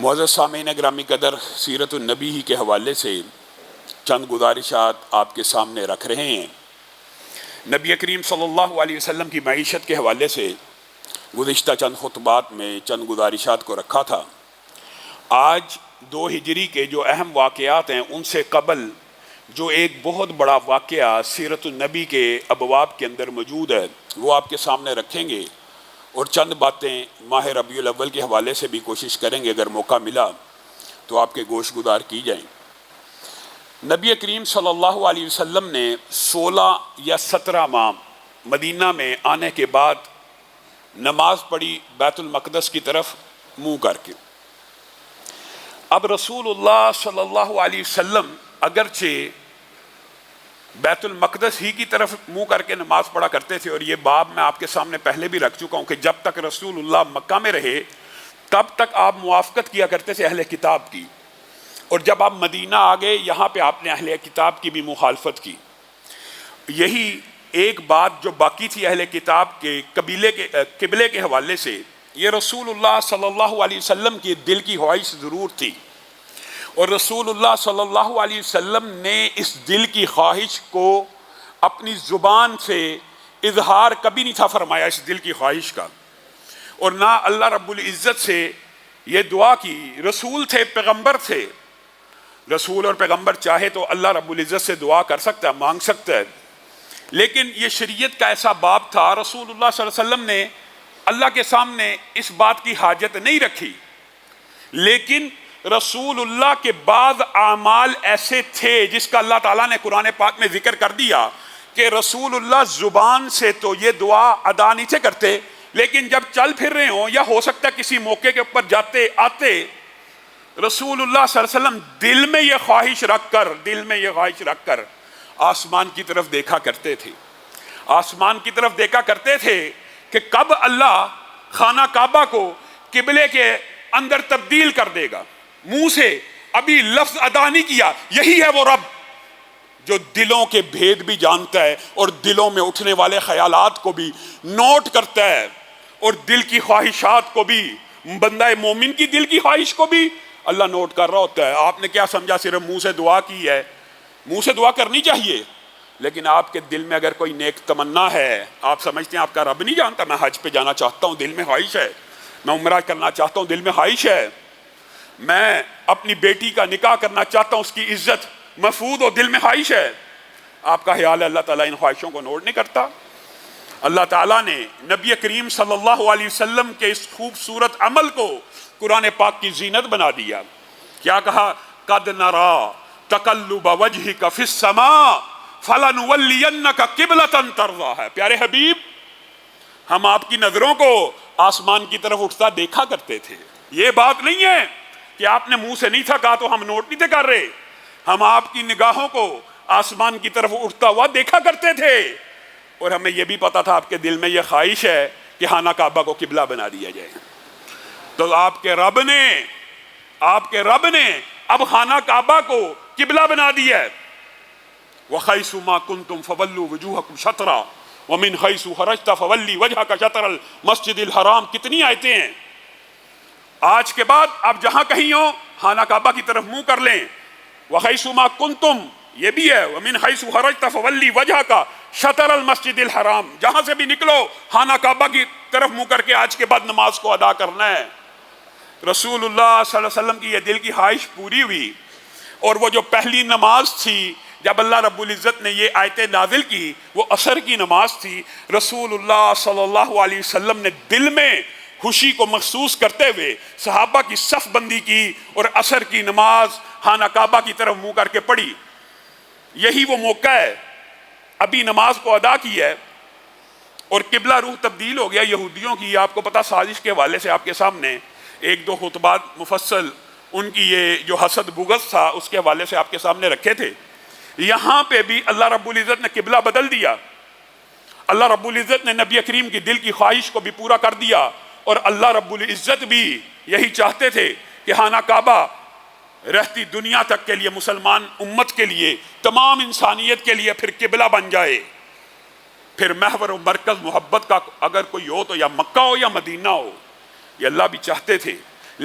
معزز سامعین گرامی قدر، سیرت النبی ہی کے حوالے سے چند گزارشات آپ کے سامنے رکھ رہے ہیں۔ نبی کریم صلی اللہ علیہ وسلم کی معیشت کے حوالے سے گزشتہ چند خطبات میں چند گزارشات کو رکھا تھا۔ آج 2 ہجری کے جو اہم واقعات ہیں ان سے قبل جو ایک بہت بڑا واقعہ سیرت النبی کے ابواب کے اندر موجود ہے وہ آپ کے سامنے رکھیں گے، اور چند باتیں ماہ ربیع الاول کے حوالے سے بھی کوشش کریں گے اگر موقع ملا تو آپ کے گوش گزار کی جائیں۔ نبی کریم صلی اللہ علیہ وسلم نے 16 یا 17 ماہ مدینہ میں آنے کے بعد نماز پڑھی بیت المقدس کی طرف منہ کر کے۔ اب رسول اللہ صلی اللہ علیہ وسلم اگرچہ بیت المقدس ہی کی طرف منہ کر کے نماز پڑھا کرتے تھے، اور یہ باب میں آپ کے سامنے پہلے بھی رکھ چکا ہوں کہ جب تک رسول اللہ مکہ میں رہے تب تک آپ موافقت کیا کرتے تھے اہل کتاب کی، اور جب آپ مدینہ آ گئے یہاں پہ آپ نے اہل کتاب کی بھی مخالفت کی۔ یہی ایک بات جو باقی تھی اہل کتاب کے قبلے کے حوالے سے، یہ رسول اللہ صلی اللہ علیہ وسلم کی دل کی خواہش ضرور تھی، اور رسول اللہ صلی اللہ علیہ وسلم نے اس دل کی خواہش کو اپنی زبان سے اظہار کبھی نہیں تھا فرمایا اس دل کی خواہش کا، اور نہ اللہ رب العزت سے یہ دعا کی۔ رسول تھے، پیغمبر تھے، رسول اور پیغمبر چاہے تو اللہ رب العزت سے دعا کر سکتا ہے، مانگ سکتا ہے، لیکن یہ شریعت کا ایسا باب تھا رسول اللہ صلی اللہ علیہ وسلم نے اللہ کے سامنے اس بات کی حاجت نہیں رکھی۔ لیکن رسول اللہ کے بعض اعمال ایسے تھے جس کا اللہ تعالیٰ نے قرآن پاک میں ذکر کر دیا کہ رسول اللہ زبان سے تو یہ دعا ادا نہیں تھے کرتے، لیکن جب چل پھر رہے ہوں یا ہو سکتا ہے کسی موقع کے اوپر جاتے آتے، رسول اللہ صلی اللہ علیہ وسلم دل میں یہ خواہش رکھ کر آسمان کی طرف دیکھا کرتے تھے، آسمان کی طرف دیکھا کرتے تھے کہ کب اللہ خانہ کعبہ کو قبلے کے اندر تبدیل کر دے گا۔ منہ سے ابھی لفظ ادا نہیں کیا، یہی ہے وہ رب جو دلوں کے بھید بھی جانتا ہے اور دلوں میں اٹھنے والے خیالات کو بھی نوٹ کرتا ہے، اور دل کی خواہشات کو بھی، بندہ مومن کی دل کی خواہش کو بھی اللہ نوٹ کر رہا ہوتا ہے۔ آپ نے کیا سمجھا صرف منہ سے دعا کی ہے؟ منہ سے دعا کرنی چاہیے، لیکن آپ کے دل میں اگر کوئی نیک تمنا ہے، آپ سمجھتے ہیں آپ کا رب نہیں جانتا، میں حج پہ جانا چاہتا ہوں دل میں خواہش ہے، میں عمرہ کرنا چاہتا ہوں دل میں خواہش ہے، میں اپنی بیٹی کا نکاح کرنا چاہتا ہوں اس کی عزت محفوظ ہو دل میں خواہش ہے، آپ کا خیال ہے اللہ تعالیٰ ان خواہشوں کو نوٹ نہیں کرتا؟ اللہ تعالیٰ نے نبی کریم صلی اللہ علیہ وسلم کے اس خوبصورت عمل کو قرآن پاک کی زینت بنا دیا۔ کیا کہا؟ قد نرا تقلب وجہک فی السماء فلنولینک قبلۃ ترضاھا۔ پیارے حبیب، ہم آپ کی نظروں کو آسمان کی طرف اٹھتا دیکھا کرتے تھے۔ یہ بات نہیں ہے کہ آپ نے منہ سے نہیں تھا کہا تو ہم نوٹ نہیں تھے کر رہے، ہم آپ کی نگاہوں کو آسمان کی طرف اٹھتا ہوا دیکھا کرتے تھے، اور ہمیں یہ بھی پتا تھا آپ کے دل میں یہ خواہش ہے کہ خانہ کعبہ کو قبلہ بنا دیا جائے۔ تو آپ کے رب نے اب خانہ کعبہ کو قبلہ بنا دیا ہے۔ وَحَيْثُ مَا كُنْتُمْ فَوَلُّوا وُجُوهَكُمْ شَطْرًا وَمِنْ حَيْثُ خَرَجْتَ فَوَلِّ وَجْهَكَ شَطْرَ الْمَسْجِدِ الْحَرَامِ۔ کتنی آیتیں ہیں۔ آج کے بعد آپ جہاں کہیں ہوں خانہ کعبہ کی طرف منہ کر لیں۔ وَحَيْثُ مَا كُنْتُمْ یہ بھی ہے، وَمِنْ حَيْثُ خَرَجْتَ فَوَلِّ وَجْهَكَ شَطْرَ الْمَسْجِدِ الْحَرَامِ، جہاں سے بھی نکلو خانہ کعبہ کی طرف منہ کر کے آج کے بعد نماز کو ادا کرنا ہے۔ رسول اللہ صلی اللہ علیہ وسلم کی یہ دل کی خواہش پوری ہوئی، اور وہ جو پہلی نماز تھی جب اللہ رب العزت نے یہ آیتیں نازل کی وہ عصر کی نماز تھی۔ رسول اللہ صلی اللہ علیہ وسلم نے دل میں خوشی کو محسوس کرتے ہوئے صحابہ کی صف بندی کی اور عصر کی نماز خانہ کعبہ کی طرف منہ کر کے پڑھی۔ یہی وہ موقع ہے، ابھی نماز کو ادا کی ہے اور قبلہ روح تبدیل ہو گیا یہودیوں کی۔ آپ کو پتا سازش کے حوالے سے آپ کے سامنے 1-2 خطبات مفصل ان کی یہ جو حسد بغض تھا اس کے حوالے سے آپ کے سامنے رکھے تھے۔ یہاں پہ بھی اللہ رب العزت نے قبلہ بدل دیا، اللہ رب العزت نے نبی کریم کی دل کی خواہش کو بھی پورا کر دیا، اور اللہ رب العزت بھی یہی چاہتے تھے کہ خانہ کعبہ رہتی دنیا تک کے لیے، مسلمان امت کے لیے، تمام انسانیت کے لیے پھر قبلہ بن جائے، پھر محور و مرکز محبت کا اگر کوئی ہو تو یا مکہ ہو یا مدینہ ہو، یہ اللہ بھی چاہتے تھے۔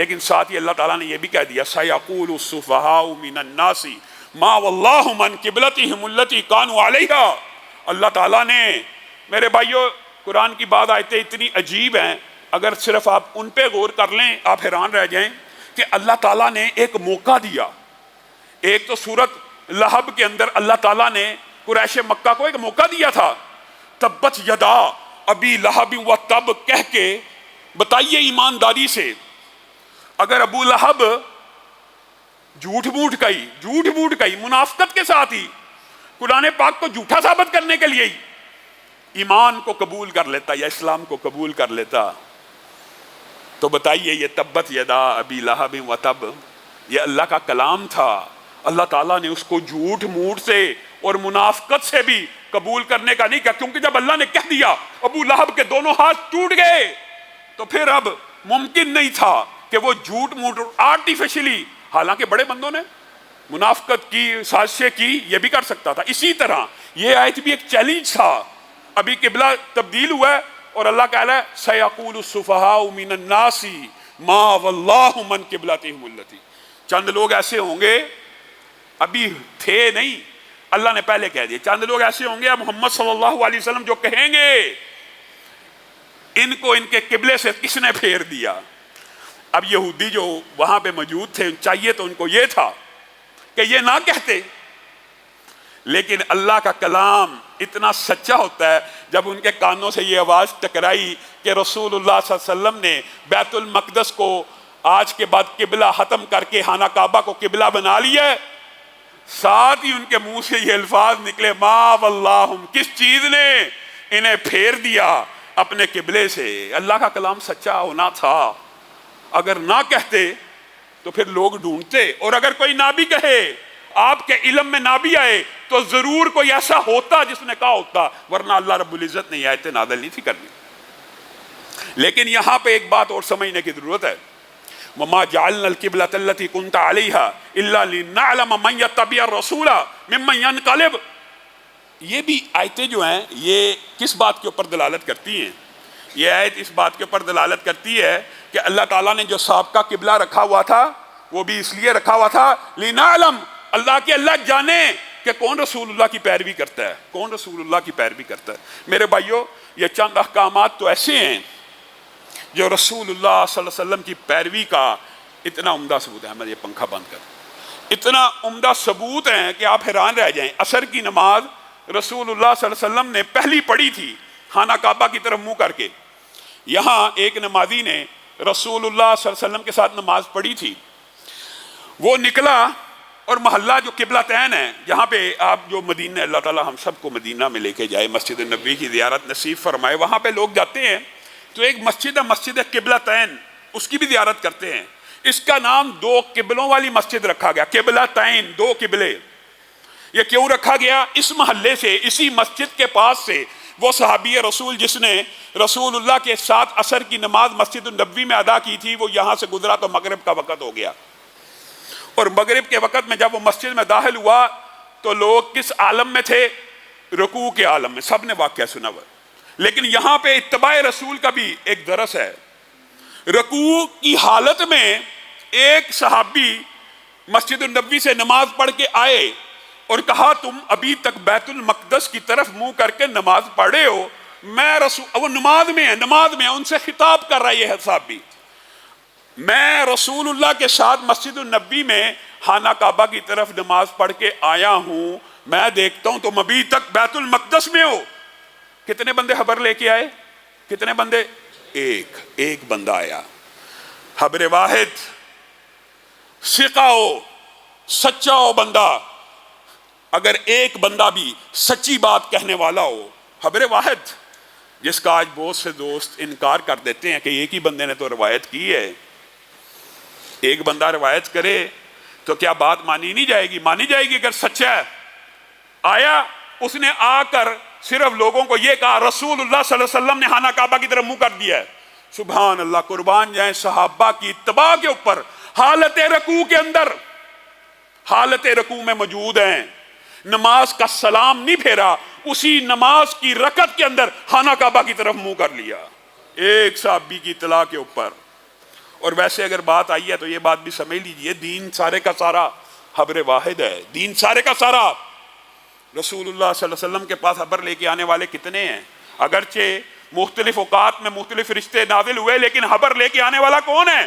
لیکن ساتھ ہی اللہ تعالیٰ نے یہ بھی کہہ دیا سَيَقُولُ السُّفَهَاءُ مِنَ النَّاسِ مَا وَاللَّهُ مَنْ قِبْلَتِهِمُ الَّتِي كَانُوا عَلَيْهَا۔ اللہ تعالیٰ نے، میرے بھائیو قرآن کی بعض آیتیں اتنی عجیب ہیں، اگر صرف آپ ان پہ غور کر لیں آپ حیران رہ جائیں کہ اللہ تعالیٰ نے ایک موقع دیا۔ ایک تو سورت لہب کے اندر اللہ تعالیٰ نے قریش مکہ کو ایک موقع دیا تھا، تبت یدا ابی لہب و تب کہہ کے بتائیے ایمانداری سے، اگر ابو لہب جھوٹ موٹ کہی منافقت کے ساتھ ہی قرآن پاک کو جھوٹا ثابت کرنے کے لیے ہی ایمان کو قبول کر لیتا یا اسلام کو قبول کر لیتا، تو بتائیے یہ تبت یدا ابی لہب و تب یہ اللہ کا کلام تھا، اللہ تعالیٰ نے اس کو جھوٹ موٹ سے اور منافقت سے بھی قبول کرنے کا نہیں کہا، کیونکہ جب اللہ نے کہہ دیا ابو لہب کے دونوں ہاتھ ٹوٹ گئے تو پھر اب ممکن نہیں تھا کہ وہ جھوٹ موٹ آرٹیفیشلی، حالانکہ بڑے بندوں نے منافقت کی، سازشیں کی، یہ بھی کر سکتا تھا۔ اسی طرح یہ آیت بھی ایک چیلنج تھا، ابھی قبلہ تبدیل ہوا ہے اور اللہ کہہ رہا ہے سَيَقُولُ السُّفَهَاءُ مِنَ النَّاسِ مَا وَاللَّهُ مَنْ قِبْلَتِهِمُ الَّتِي، چند لوگ ایسے ہوں گے، ابھی تھے نہیں، اللہ نے پہلے کہہ دیا، چند لوگ ایسے ہوں گے محمد صلی اللہ علیہ وسلم جو کہیں گے ان کو ان کے قبلے سے کس نے پھیر دیا۔ اب یہودی جو وہاں پہ موجود تھے چاہیے تو ان کو یہ تھا کہ یہ نہ کہتے، لیکن اللہ کا کلام اتنا سچا ہوتا ہے، جب ان کے کانوں سے یہ آواز ٹکرائی کہ رسول اللہ صلی اللہ علیہ وسلم نے بیت المقدس کو آج کے بعد قبلہ ختم کر کے خانہ کعبہ کو قبلہ بنا لیا ہے، ساتھ ہی ان کے منہ سے یہ الفاظ نکلے ما واللہم، کس چیز نے انہیں پھیر دیا اپنے قبلے سے۔ اللہ کا کلام سچا ہونا تھا، اگر نہ کہتے تو پھر لوگ ڈھونڈتے، اور اگر کوئی نہ بھی کہے، آپ کے علم میں نہ بھی آئے تو ضرور کوئی ایسا ہوتا جس نے کہا ہوتا، ورنہ اللہ رب العزت نے یہ آیت نازل نہیں تھی کرنی۔ لیکن یہاں پہ ایک بات اور سمجھنے کی ضرورت ہے، وَمَا جَعَلْنَا الْقِبْلَةَ الَّتِي كُنْتَ عَلَيْهَا إِلَّا لِنَعْلَمَ مَنْ يَتَّبِعُ الرَّسُولَ مِمَّنْ يَنْقَلِبُ۔ یہ بھی آیتیں جو ہیں یہ کس بات کے اوپر دلالت کرتی ہیں؟ یہ آیت اس بات کے اوپر دلالت کرتی ہے کہ اللہ تعالیٰ نے جو سابقہ قبلہ رکھا ہوا تھا وہ بھی اس لیے رکھا ہوا تھا لِنَعْلَمَ، اللہ جانے کہ کون رسول اللہ کی پیروی کرتا ہے، کون رسول اللہ کی پیروی کرتا ہے۔ میرے بھائیو یہ چند احکامات تو ایسے ہیں جو رسول اللہ صلی اللہ علیہ وسلم کی پیروی کا اتنا عمدہ ثبوت ہے۔ میں یہ پنکھا بند کر، اتنا عمدہ ثبوت ہے کہ آپ حیران رہ جائیں۔ عصر کی نماز رسول اللہ صلی اللہ علیہ وسلم نے پہلی پڑھی تھی خانہ کعبہ کی طرف منہ کر کے۔ یہاں ایک نمازی نے رسول اللہ صلی اللہ علیہ وسلم کے ساتھ نماز پڑھی تھی، وہ نکلا اور محلہ جو قبلتین ہے، جہاں پہ آپ جو مدینہ، اللہ تعالیٰ ہم سب کو مدینہ میں لے کے جائے، مسجد النبی کی زیارت نصیب فرمائے، وہاں پہ لوگ جاتے ہیں تو ایک مسجد ہے مسجد قبلتین، اس کی بھی زیارت کرتے ہیں۔ اس کا نام دو قبلوں والی مسجد رکھا گیا، قبلتین، دو قبلے۔ یہ کیوں رکھا گیا؟ اس محلے سے، اسی مسجد کے پاس سے وہ صحابی رسول جس نے رسول اللہ کے ساتھ عصر کی نماز مسجد النبی میں ادا کی تھی، وہ یہاں سے گزرا تو مغرب کا وقت ہو گیا، اور مغرب کے وقت میں جب وہ مسجد میں داخل ہوا تو لوگ کس عالم میں تھے؟ رکوع کے عالم میں، سب نے واقعہ سنا ہوا۔ لیکن یہاں پہ اتباع رسول کا بھی ایک درس ہے۔ رکوع کی حالت میں ایک صحابی مسجد النبی سے نماز پڑھ کے آئے اور کہا تم ابھی تک بیت المقدس کی طرف منہ کر کے نماز پڑھے ہو، میں رسول، وہ نماز میں ہے، ان سے خطاب کر رہا ہے یہ صحابی، میں رسول اللہ کے ساتھ مسجد النبی میں خانہ کعبہ کی طرف نماز پڑھ کے آیا ہوں، میں دیکھتا ہوں تم ابھی تک بیت المقدس میں ہو۔ کتنے بندے خبر لے کے آئے؟ کتنے بندے؟ ایک بندہ آیا، خبر واحد، ثقہ ہو، سچا ہو بندہ۔ اگر ایک بندہ بھی سچی بات کہنے والا ہو، خبر واحد، جس کا آج بہت سے دوست انکار کر دیتے ہیں کہ ایک ہی بندے نے تو روایت کی ہے، ایک بندہ روایت کرے تو کیا بات مانی نہیں جائے گی؟ مانی جائے گی اگر سچا ہے۔ آیا، اس نے آ کر صرف لوگوں کو یہ کہا رسول اللہ صلی اللہ علیہ وسلم نے خانہ کعبہ کی طرف منہ کر دیا ہے۔ سبحان اللہ، قربان جائیں صحابہ کی اتباع کے اوپر، حالت رکوع کے اندر، حالت رکوع میں موجود ہیں، نماز کا سلام نہیں پھیرا، اسی نماز کی رکعت کے اندر خانہ کعبہ کی طرف منہ کر لیا، ایک صحابی کی اطلاع کے اوپر۔ اور ویسے اگر بات آئی ہے تو یہ بات بھی سمجھ لیجئے، دین سارے کا سارا حبر واحد ہے، دین سارے کا سارا۔ رسول اللہ صلی اللہ علیہ وسلم کے پاس حبر لے کے آنے والے کتنے ہیں؟ اگرچہ مختلف اوقات میں مختلف رشتے نازل ہوئے، لیکن حبر لے کے آنے والا کون ہے؟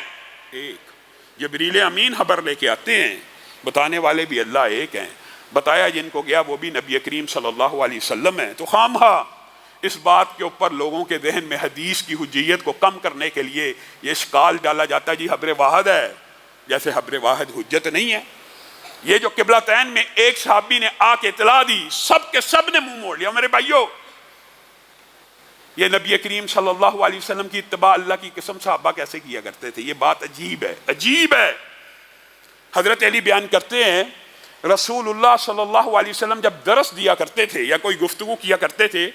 ایک۔ جبریل امین حبر لے کے آتے ہیں، بتانے والے بھی اللہ ایک ہیں، بتایا جن کو گیا وہ بھی نبی کریم صلی اللہ علیہ وسلم ہے۔ تو خامخواہ اس بات کے اوپر لوگوں کے ذہن میں حدیث کی حجیت کو کم کرنے کے لیے یہ اشکال ڈالا جاتا ہے جی حبر واحد ہے، جیسے حبر واحد حجت نہیں ہے۔ یہ جو قبلتین میں ایک صحابی نے آ کے اطلاع دی، سب کے سب نے منہ موڑ لیا۔ میرے بھائیو، یہ نبی کریم صلی اللہ علیہ وسلم کی اتباع اللہ کی قسم صحابہ کیسے کیا کرتے تھے؟ یہ بات عجیب ہے، عجیب ہے۔ حضرت علی بیان کرتے ہیں رسول اللہ صلی اللہ علیہ وسلم جب درس دیا کرتے تھے یا کوئی گفتگو کیا کرتے تھے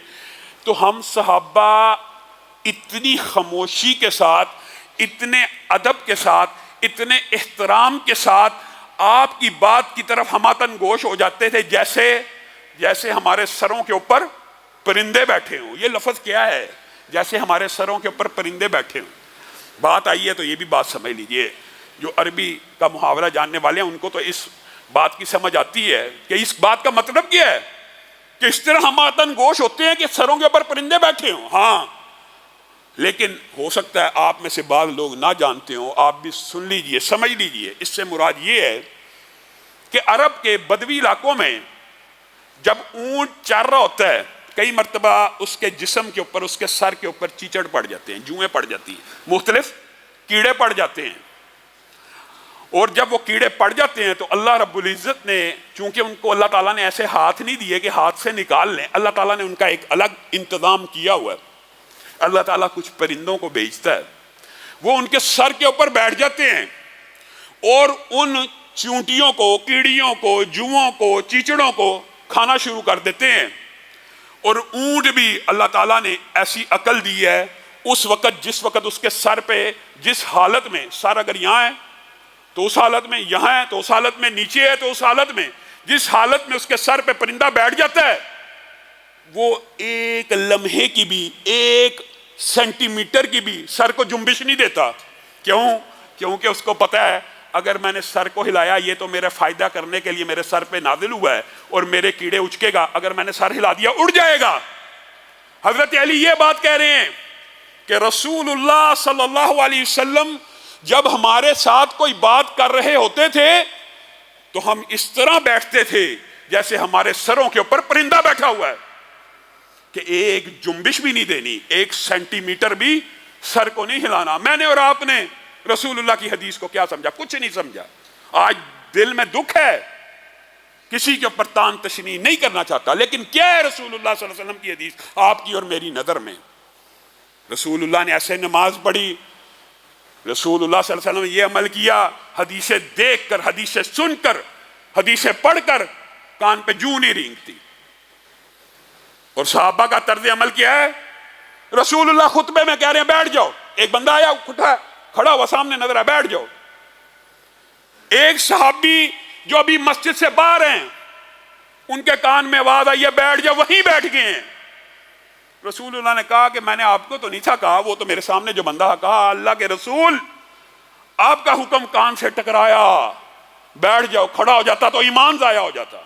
تو ہم صحابہ اتنی خاموشی کے ساتھ، اتنے ادب کے ساتھ، اتنے احترام کے ساتھ آپ کی بات کی طرف ہماتن گوش ہو جاتے تھے جیسے ہمارے سروں کے اوپر پرندے بیٹھے ہوں۔ یہ لفظ کیا ہے؟ جیسے ہمارے سروں کے اوپر پرندے بیٹھے ہوں۔ بات آئی ہے تو یہ بھی بات سمجھ لیجئے، جو عربی کا محاورہ جاننے والے ہیں ان کو تو اس بات کی سمجھ آتی ہے کہ اس بات کا مطلب کیا ہے، کہ اس طرح ہماتن گوش ہوتے ہیں کہ سروں کے اوپر پرندے بیٹھے ہوں۔ ہاں، لیکن ہو سکتا ہے آپ میں سے بعض لوگ نہ جانتے ہوں، آپ بھی سن لیجئے، سمجھ لیجئے۔ اس سے مراد یہ ہے کہ عرب کے بدوی علاقوں میں جب اونٹ چر رہا ہوتا ہے، کئی مرتبہ اس کے جسم کے اوپر، اس کے سر کے اوپر چیچڑ پڑ جاتے ہیں، جوئیں پڑ جاتی ہیں، مختلف کیڑے پڑ جاتے ہیں۔ اور جب وہ کیڑے پڑ جاتے ہیں تو اللہ رب العزت نے، چونکہ ان کو اللہ تعالیٰ نے ایسے ہاتھ نہیں دیے کہ ہاتھ سے نکال لیں، اللہ تعالیٰ نے ان کا ایک الگ انتظام کیا ہوا ہے۔ اللہ تعالیٰ کچھ پرندوں کو بھیجتا ہے، وہ ان کے سر کے اوپر بیٹھ جاتے ہیں اور ان چونٹیوں کو، کیڑیوں کو، جوؤں کو، چیچڑوں کو کھانا شروع کر دیتے ہیں۔ اور اونٹ بھی اللہ تعالیٰ نے ایسی عقل دی ہے، اس وقت جس وقت اس کے سر پہ جس حالت میں، سر اگر یہاں ہے تو اس حالت میں، یہاں ہے تو اس حالت میں، نیچے ہے تو اس حالت میں، جس حالت میں اس کے سر پہ پرندہ بیٹھ جاتا ہے وہ ایک لمحے کی بھی، ایک سینٹی میٹر کی بھی سر کو جنبش نہیں دیتا۔ کیوں؟ کیونکہ اس کو پتا ہے اگر میں نے سر کو ہلایا یہ تو میرا فائدہ کرنے کے لیے میرے سر پہ نازل ہوا ہے اور میرے کیڑے اچکے گا، اگر میں نے سر ہلا دیا اڑ جائے گا۔ حضرت علی یہ بات کہہ رہے ہیں کہ رسول اللہ صلی اللہ علیہ وسلم جب ہمارے ساتھ کوئی بات کر رہے ہوتے تھے تو ہم اس طرح بیٹھتے تھے جیسے ہمارے سروں کے اوپر پرندہ بیٹھا ہوا ہے، کہ ایک جنبش بھی نہیں دینی، ایک سینٹی میٹر بھی سر کو نہیں ہلانا۔ میں نے اور آپ نے رسول اللہ کی حدیث کو کیا سمجھا؟ کچھ نہیں سمجھا۔ آج دل میں دکھ ہے، کسی کے اوپر تان تشنیع نہیں کرنا چاہتا، لیکن کیا ہے رسول اللہ صلی اللہ علیہ وسلم کی حدیث آپ کی اور میری نظر میں؟ رسول اللہ نے ایسے نماز پڑھی، رسول اللہ صلی اللہ علیہ وسلم نے یہ عمل کیا، حدیثیں دیکھ کر، حدیثیں سن کر، حدیثیں پڑھ کر کان پہ جوں نہیں رینگتی۔ اور صحابہ کا طرز عمل کیا ہے؟ رسول اللہ خطبے میں کہہ رہے ہیں بیٹھ جاؤ، ایک بندہ آیا کھڑا ہوا سامنے نظر آیا، بیٹھ جاؤ۔ ایک صحابی جو ابھی مسجد سے باہر ہیں ان کے کان میں آواز آئی ہے بیٹھ جاؤ، وہیں بیٹھ گئے ہیں۔ رسول اللہ نے کہا کہ میں نے آپ کو تو نہیں تھا کہا، وہ تو میرے سامنے جو بندہ کہا اللہ کے رسول آپ کا حکم کان سے ٹکرایا، بیٹھ جاؤ، کھڑا ہو جاتا تو ایمان ضائع ہو جاتا۔